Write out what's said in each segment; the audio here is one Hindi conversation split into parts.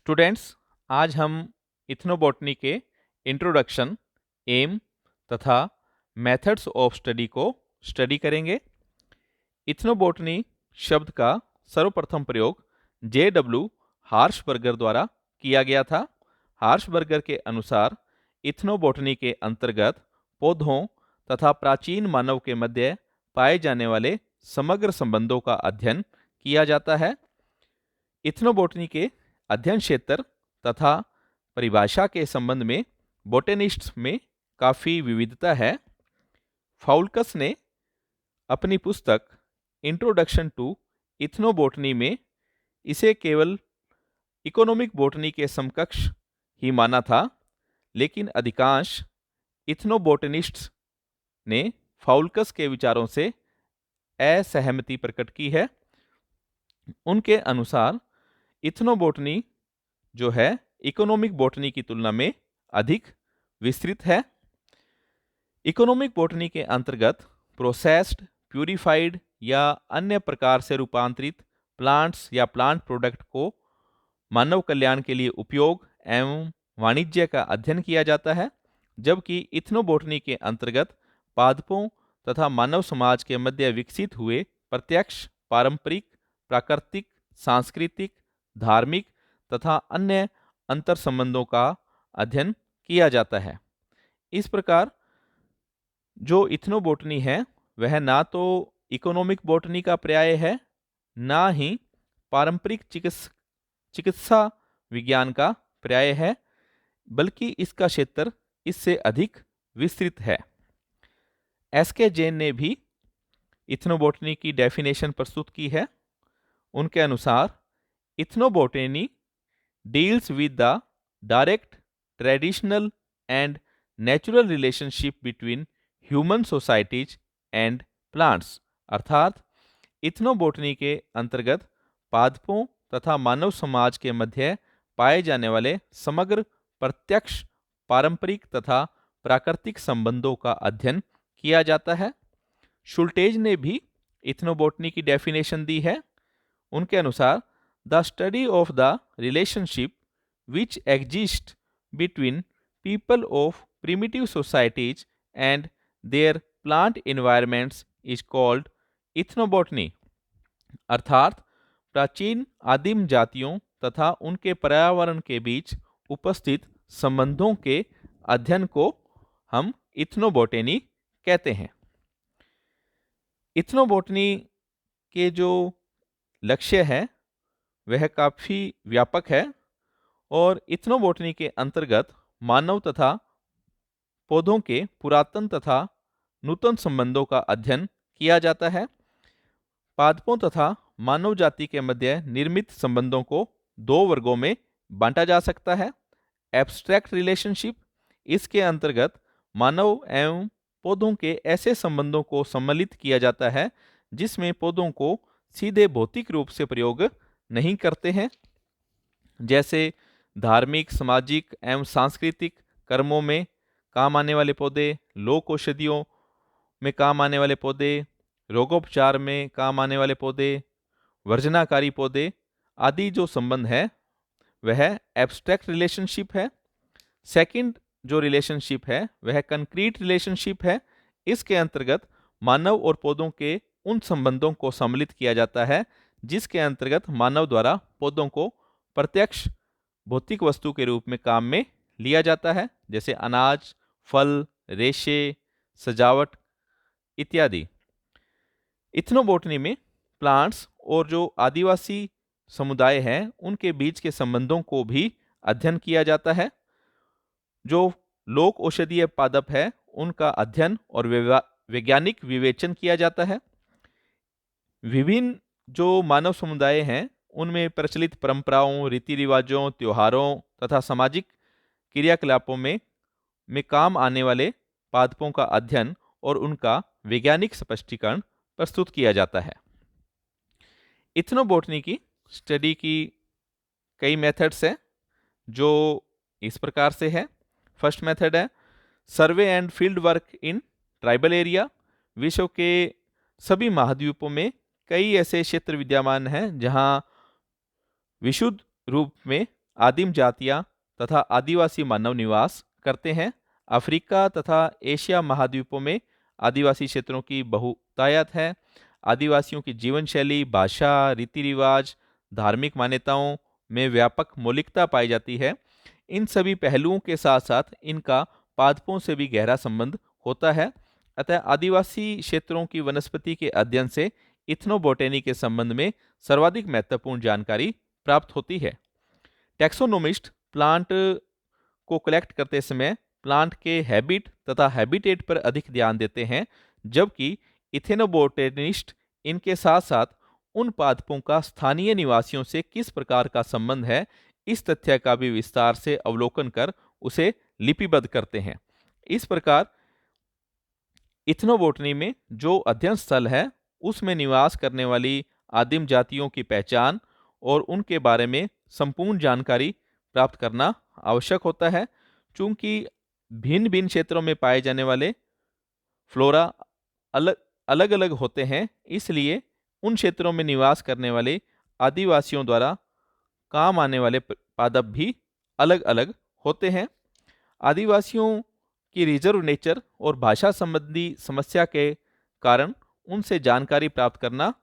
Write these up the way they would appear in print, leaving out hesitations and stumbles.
स्टूडेंट्स, आज हम इथनोबॉटनी के इंट्रोडक्शन, एम तथा मेथड्स ऑफ स्टडी को स्टडी करेंगे। इथनोबॉटनी शब्द का सर्वप्रथम प्रयोग J.W. हार्शबर्गर द्वारा किया गया था। हार्शबर्गर के अनुसार इथनोबॉटनी के अंतर्गत पौधों तथा प्राचीन मानव के मध्य पाए जाने वाले समग्र संबंधों का अध्ययन किया जाता है। इथनोबॉटनी के अध्ययन क्षेत्र तथा परिभाषा के संबंध में बोटेनिस्ट्स में काफ़ी विविधता है। फाउल्कस ने अपनी पुस्तक इंट्रोडक्शन टू इथनोबॉटनी में इसे केवल इकोनॉमिक बॉटनी के समकक्ष ही माना था, लेकिन अधिकांश इथनोबॉटनिस्ट्स ने फाउल्कस के विचारों से असहमति प्रकट की है। उनके अनुसार इथनोबॉटनी जो है इकोनॉमिक बॉटनी की तुलना में अधिक विस्तृत है। इकोनॉमिक बॉटनी के अंतर्गत प्रोसेस्ड, प्यूरिफाइड या अन्य प्रकार से रूपांतरित प्लांट्स या प्लांट प्रोडक्ट को मानव कल्याण के लिए उपयोग एवं वाणिज्य का अध्ययन किया जाता है, जबकि इथनोबॉटनी के अंतर्गत पादपों तथा मानव समाज के मध्य विकसित हुए प्रत्यक्ष, पारंपरिक, प्राकृतिक, सांस्कृतिक, धार्मिक तथा अन्य अंतर संबंधों का अध्ययन किया जाता है। इस प्रकार जो इथनोबॉटनी है वह ना तो इकोनॉमिक बॉटनी का पर्याय है, ना ही पारंपरिक चिकित्सा विज्ञान का पर्याय है, बल्कि इसका क्षेत्र इससे अधिक विस्तृत है। एस.के. जैन ने भी इथनोबॉटनी की डेफिनेशन प्रस्तुत की है। उनके अनुसार इथनोबॉटनी deals with the direct, traditional and natural relationship between human societies and plants। अर्थात इथनोबॉटनी के अंतर्गत पादपों तथा मानव समाज के मध्य पाए जाने वाले समग्र, प्रत्यक्ष, पारंपरिक तथा प्राकृतिक संबंधों का अध्ययन किया जाता है। शुल्टेज ने भी इथनोबॉटनी की डेफिनेशन दी है। उनके अनुसार the study of the relationship which exists between people of primitive societies and their plant environments is called ethnobotany। अर्थात प्राचीन आदिम जातियों तथा उनके पर्यावरण के बीच उपस्थित संबंधों के अध्ययन को हम इथनोबॉटनी कहते हैं। इथनोबॉटनी के जो लक्ष्य है वह काफ़ी व्यापक है और इथनोबॉटनी के अंतर्गत मानव तथा पौधों के पुरातन तथा नूतन संबंधों का अध्ययन किया जाता है। पादपों तथा मानव जाति के मध्य निर्मित संबंधों को दो वर्गों में बांटा जा सकता है। एब्स्ट्रैक्ट रिलेशनशिप, इसके अंतर्गत मानव एवं पौधों के ऐसे संबंधों को सम्मिलित किया जाता है जिसमें पौधों को सीधे भौतिक रूप से प्रयोग नहीं करते हैं, जैसे धार्मिक, सामाजिक एवं सांस्कृतिक कर्मों में काम आने वाले पौधे, लोक औषधियों में काम आने वाले पौधे, रोगोपचार में काम आने वाले पौधे, वर्जनाकारी पौधे आदि। जो संबंध है वह एब्स्ट्रैक्ट रिलेशनशिप है। सेकंड जो रिलेशनशिप है वह कंक्रीट रिलेशनशिप है। इसके अंतर्गत मानव और पौधों के उन संबंधों को सम्मिलित किया जाता है जिसके अंतर्गत मानव द्वारा पौधों को प्रत्यक्ष भौतिक वस्तु के रूप में काम में लिया जाता है, जैसे अनाज, फल, रेशे, सजावट इत्यादि। इथनोबॉटनी में प्लांट्स और जो आदिवासी समुदाय हैं उनके बीच के संबंधों को भी अध्ययन किया जाता है। जो लोक औषधीय पादप है उनका अध्ययन और वैज्ञानिक विवेचन किया जाता है। विभिन्न जो मानव समुदाय हैं उनमें प्रचलित परंपराओं, रीति रिवाजों, त्योहारों तथा सामाजिक क्रियाकलापों में काम आने वाले पादपों का अध्ययन और उनका वैज्ञानिक स्पष्टीकरण प्रस्तुत किया जाता है। इथनोबॉटनी की स्टडी की कई मेथड्स हैं जो इस प्रकार से है। फर्स्ट मेथड है survey and field work in tribal area. विश्व के सभी महाद्वीपों में कई ऐसे क्षेत्र विद्यमान हैं जहां विशुद्ध रूप में आदिम जातियां तथा आदिवासी मानव निवास करते हैं। अफ्रीका तथा एशिया महाद्वीपों में आदिवासी क्षेत्रों की बहुतायत है। आदिवासियों की जीवन शैली, भाषा, रीति रिवाज, धार्मिक मान्यताओं में व्यापक मौलिकता पाई जाती है। इन सभी पहलुओं के साथ साथ इनका पादपों से भी गहरा संबंध होता है। अतः आदिवासी क्षेत्रों की वनस्पति के अध्ययन से इथनोबोटेनी के संबंध में सर्वाधिक महत्वपूर्ण जानकारी प्राप्त होती है। टैक्सोनोमिस्ट प्लांट को कलेक्ट करते समय प्लांट के हैबिट तथा हैबिटेट पर अधिक ध्यान देते हैं, जबकि इथेनोबोटेनिस्ट इनके साथ साथ उन पादपों का स्थानीय निवासियों से किस प्रकार का संबंध है, इस तथ्य का भी विस्तार से अवलोकन कर उसे लिपिबद्ध करते हैं। इस प्रकार इथनोबोटनी में जो अध्ययन स्थल है उसमें निवास करने वाली आदिम जातियों की पहचान और उनके बारे में संपूर्ण जानकारी प्राप्त करना आवश्यक होता है। चूंकि भिन्न भिन्न क्षेत्रों में पाए जाने वाले फ्लोरा अलग अलग होते हैं, इसलिए उन क्षेत्रों में निवास करने वाले आदिवासियों द्वारा काम आने वाले पादप भी अलग अलग होते हैं। आदिवासियों की रिजर्व नेचर और भाषा संबंधी समस्या के कारण उनसे जानकारी प्राप्त करना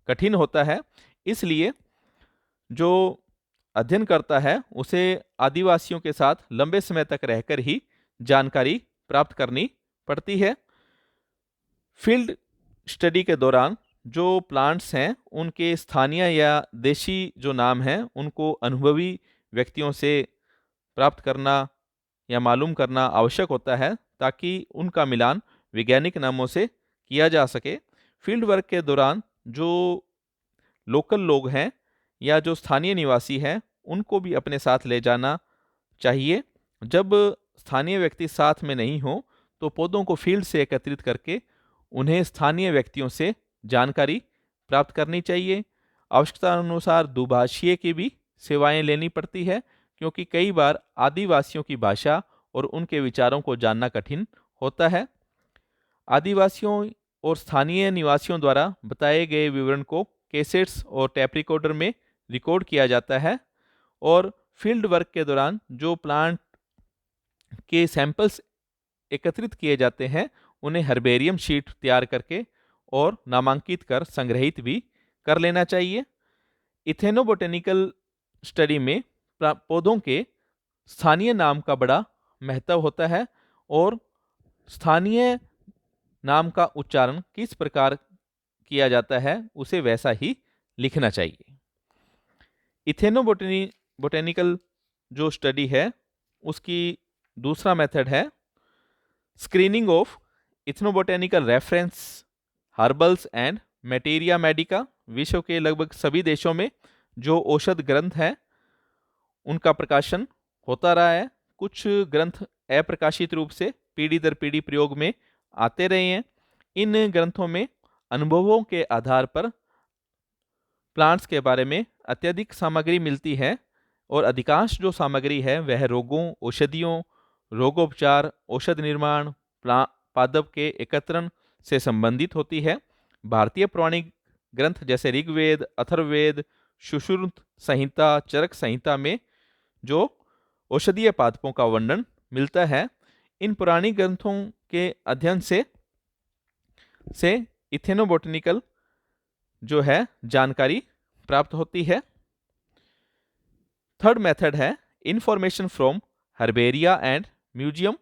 कठिन होता है। इसलिए जो अध्ययन करता है उसे आदिवासियों के साथ लंबे समय तक रहकर ही जानकारी प्राप्त करनी पड़ती है। फील्ड स्टडी के दौरान जो प्लांट्स हैं उनके स्थानीय या देशी जो नाम हैं उनको अनुभवी व्यक्तियों से प्राप्त करना या मालूम करना आवश्यक होता है, ताकि उनका मिलान वैज्ञानिक नामों से किया जा सके। फील्ड वर्क के दौरान जो लोकल लोग हैं या जो स्थानीय निवासी हैं उनको भी अपने साथ ले जाना चाहिए। जब स्थानीय व्यक्ति साथ में नहीं हो तो पौधों को फील्ड से एकत्रित करके उन्हें स्थानीय व्यक्तियों से जानकारी प्राप्त करनी चाहिए। आवश्यकता अनुसार दुभाषीय की भी सेवाएं लेनी पड़ती है, क्योंकि कई बार आदिवासियों की भाषा और उनके विचारों को जानना कठिन होता है। आदिवासियों और स्थानीय निवासियों द्वारा बताए गए विवरण को कैसेट्स और टेप रिकॉर्डर में रिकॉर्ड किया जाता है और फील्ड वर्क के दौरान जो प्लांट के सैंपल्स एकत्रित किए जाते हैं उन्हें हर्बेरियम शीट तैयार करके और नामांकित कर संग्रहित भी कर लेना चाहिए। इथेनोबोटेनिकल स्टडी में पौधों के स्थानीय नाम का बड़ा महत्व होता है और स्थानीय नाम का उच्चारण किस प्रकार किया जाता है उसे वैसा ही लिखना चाहिए। बोटेनिकल जो स्टडी है उसकी दूसरा मेथड है screening of ethnobotanical reference herbals and materia medica. विश्व के लगभग सभी देशों में जो औषध ग्रंथ हैं उनका प्रकाशन होता रहा है। कुछ ग्रंथ अप्रकाशित रूप से पीढ़ी दर पीढ़ी प्रयोग में आते रहे हैं। इन ग्रंथों में अनुभवों के आधार पर प्लांट्स के बारे में अत्यधिक सामग्री मिलती है और अधिकांश जो सामग्री है वह रोगों, औषधियों, रोगोपचार, औषध निर्माण, पादप के एकत्रण से संबंधित होती है। भारतीय पौराणिक ग्रंथ जैसे ऋग्वेद, अथर्ववेद, सुश्रुत संहिता, चरक संहिता में जो औषधीय पादपों का वर्णन मिलता है। इन पुरानी ग्रंथों के अध्ययन से इथेनोबोटेनिकल जो है जानकारी प्राप्त होती है। थर्ड मेथड है information from herbaria and museum.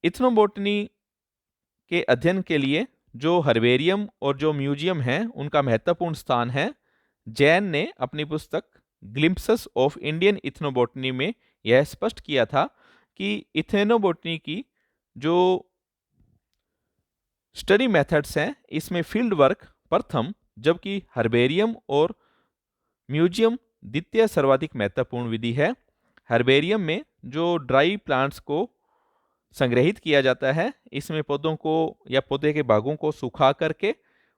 Ethnobotany के अध्ययन के लिए जो हर्बेरियम और जो म्यूजियम है उनका महत्वपूर्ण स्थान है। जैन ने अपनी पुस्तक ग्लिम्पसेस ऑफ इंडियन इथनोबोटनी में यह स्पष्ट किया था कि इथनोबोटनी की जो स्टडी मेथड्स हैं इसमें फील्ड वर्क प्रथम, जबकि हर्बेरियम और म्यूजियम द्वितीय सर्वाधिक महत्वपूर्ण विधि है। हर्बेरियम में जो ड्राई प्लांट्स को संग्रहित किया जाता है, इसमें पौधों को या पौधे के भागों को सुखा करके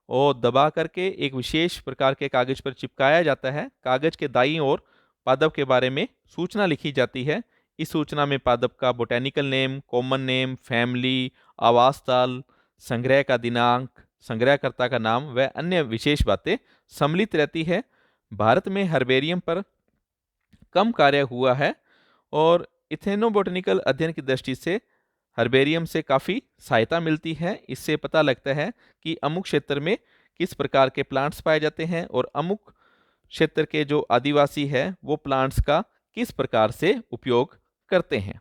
और दबा करके एक विशेष प्रकार के कागज पर चिपकाया जाता है। कागज के दाईं ओर पादप के बारे में सूचना लिखी जाती है। इस सूचना में पादप का botanical name, common name, family, आवास स्थल, संग्रह का दिनांक, संग्रहकर्ता का नाम व अन्य विशेष बातें सम्मिलित रहती है। भारत में हर्बेरियम पर कम कार्य हुआ है और इथेनोबोटेनिकल अध्ययन की दृष्टि से हर्बेरियम से काफ़ी सहायता मिलती है। इससे पता लगता है कि अमुक क्षेत्र में किस प्रकार के प्लांट्स पाए जाते हैं और अमुक क्षेत्र के जो आदिवासी है वो प्लांट्स का किस प्रकार से उपयोग करते हैं।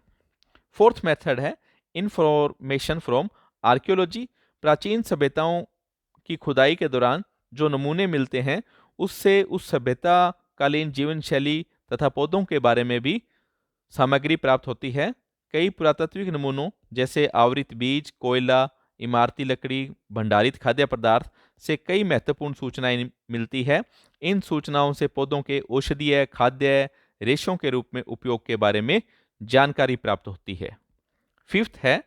फोर्थ मेथड है इंफॉर्मेशन फ्रॉम आर्कियोलॉजी। प्राचीन सभ्यताओं की खुदाई के दौरान जो नमूने मिलते हैं उससे उस सभ्यता कालीन जीवन शैली तथा पौधों के बारे में भी सामग्री प्राप्त होती है। कई पुरातात्विक नमूनों जैसे आवृत बीज, कोयला, इमारती लकड़ी, भंडारित खाद्य पदार्थ से कई महत्वपूर्ण सूचनाएं मिलती है। इन सूचनाओं से पौधों के औषधीय, खाद्य, रेशों के रूप में उपयोग के बारे में जानकारी प्राप्त होती है। फिफ्थ है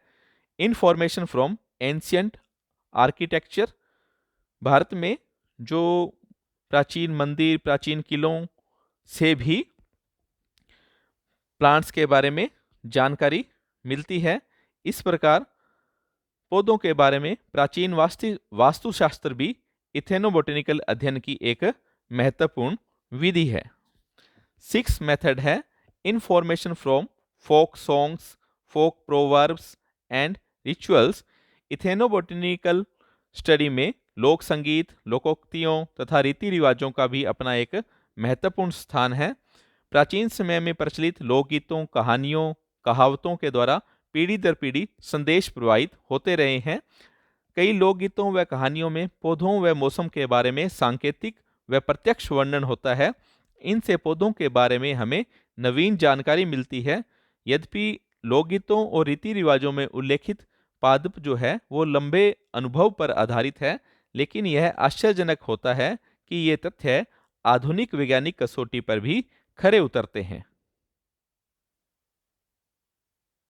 information from ancient architecture. Bharat में जो प्राचीन मंदिर, प्राचीन किलों से भी प्लांट्स के बारे में जानकारी मिलती है। इस प्रकार पौधों के बारे में प्राचीन वास्तुशास्त्र भी इथेनोबोटेनिकल अध्ययन की एक महत्वपूर्ण विधि है। सिक्स मेथड है information from folk songs, folk proverbs and rituals. Ethnobotanical study में लोक संगीत, लोकोक्तियों तथा रीति रिवाजों का भी अपना एक महत्वपूर्ण स्थान है। प्राचीन समय में प्रचलित लोकगीतों, कहानियों, कहावतों के द्वारा पीढ़ी दर पीढ़ी संदेश प्रवाहित होते रहे हैं। कई लोकगीतों व कहानियों में पौधों व मौसम के बारे में सांकेतिक व प्रत्यक्ष वर्णन होता है। इनसे पौधों के बारे में हमें नवीन जानकारी मिलती है। यद्यपि लोकगीतों और रीति रिवाजों में उल्लेखित पादप जो है वो लंबे अनुभव पर आधारित है, लेकिन यह आश्चर्यजनक होता है कि ये तथ्य आधुनिक वैज्ञानिक कसौटी पर भी खरे उतरते हैं।